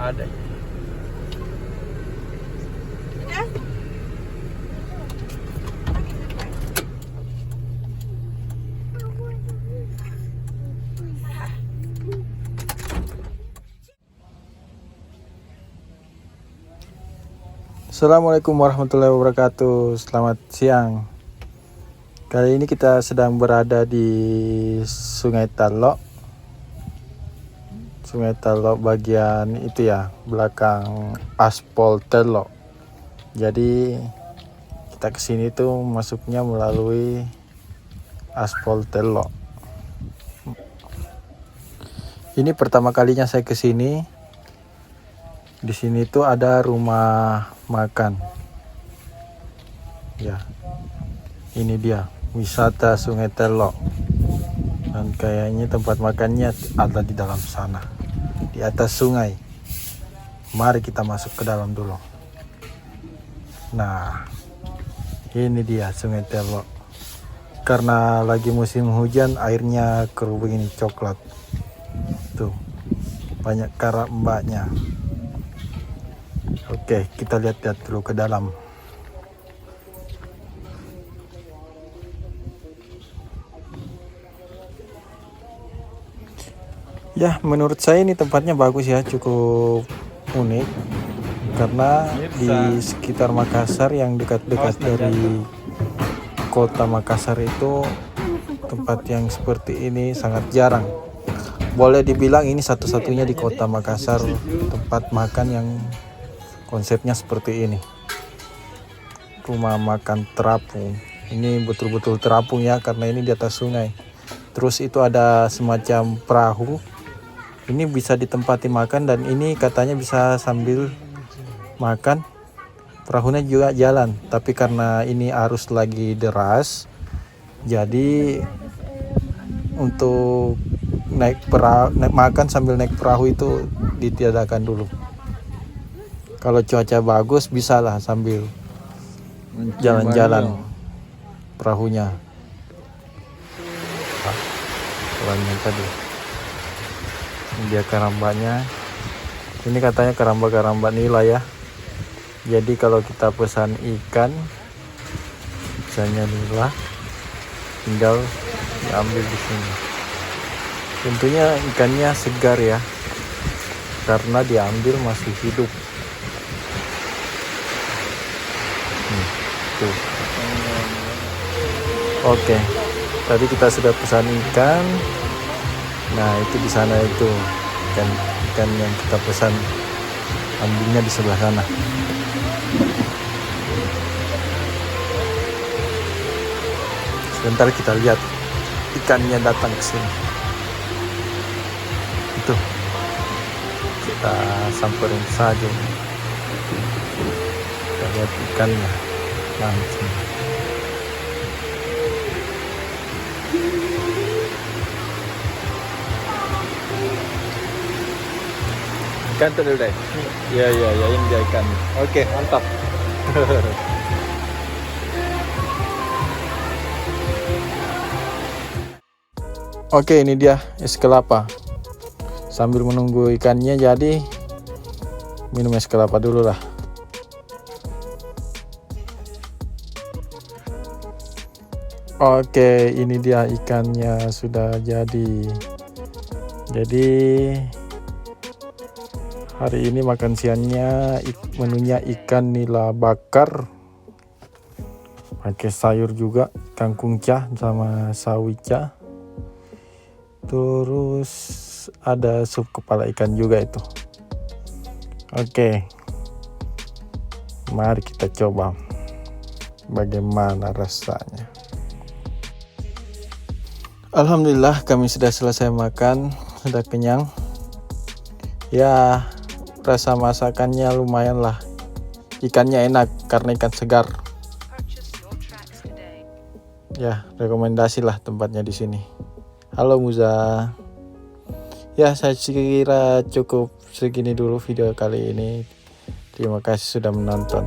Ada. Assalamualaikum warahmatullahi wabarakatuh. Selamat siang. Kali ini kita sedang berada di Sungai Talok. Sungai Talok bagian itu ya, belakang aspal Telok. Jadi kita kesini tuh masuknya melalui aspal Telok. Ini pertama kalinya saya kesini. Di sini tuh ada rumah makan. Ya, ini dia wisata Sungai Telok. Dan kayaknya tempat makannya ada di dalam sana, di atas sungai. Mari kita masuk ke dalam dulu. Nah, ini dia Sungai Telok. Karena lagi musim hujan, airnya keruh begini coklat. Tuh, banyak karambaknya. Oke, kita lihat-lihat dulu ke dalam. Ya, menurut saya ini tempatnya bagus ya, cukup unik. Karena di sekitar Makassar yang dekat-dekat dari kota Makassar itu tempat yang seperti ini sangat jarang. Boleh dibilang ini satu-satunya di kota Makassar tempat makan yang konsepnya seperti ini. Rumah makan terapung. Ini betul-betul terapung ya, karena ini di atas sungai. Terus itu ada semacam perahu. Ini bisa ditempati makan, dan ini katanya bisa sambil makan. Perahunya juga jalan, tapi karena ini arus lagi deras, jadi untuk naik makan sambil naik perahu itu ditiadakan dulu. Kalau cuaca bagus bisalah sambil jalan-jalan perahunya. Pelannya tadi. Ini dia karambanya. Ini katanya karamba nila ya. Jadi kalau kita pesan ikan, misalnya nila, tinggal diambil di sini. Tentunya ikannya segar ya, karena diambil masih hidup. Tuh. Oke, tadi kita sudah pesan ikan. Nah, itu di sana itu ikan yang kita pesan, ambilnya di sebelah sana. Sebentar kita lihat ikannya datang ke sini. Itu kita samperin saja. Kita lihat ikannya langsung. Ikan tuh deh. Ya ini dia ikan. Oke, mantap. Oke, ini dia es kelapa. Sambil menunggu ikannya jadi, minum es kelapa dulu lah. Oke, ini dia ikannya sudah jadi. Jadi hari ini makan siangnya menunya ikan nila bakar, pakai sayur juga, kangkung cah sama sawica. Terus ada sup kepala ikan juga itu. Oke, mari kita coba bagaimana rasanya. Alhamdulillah kami sudah selesai makan, sudah kenyang. Ya, rasa masakannya lumayan lah. Ikannya enak karena ikan segar. Ya, rekomendasi lah tempatnya di sini. Halo Muza. Ya, saya kira cukup segini dulu video kali ini. Terima kasih sudah menonton.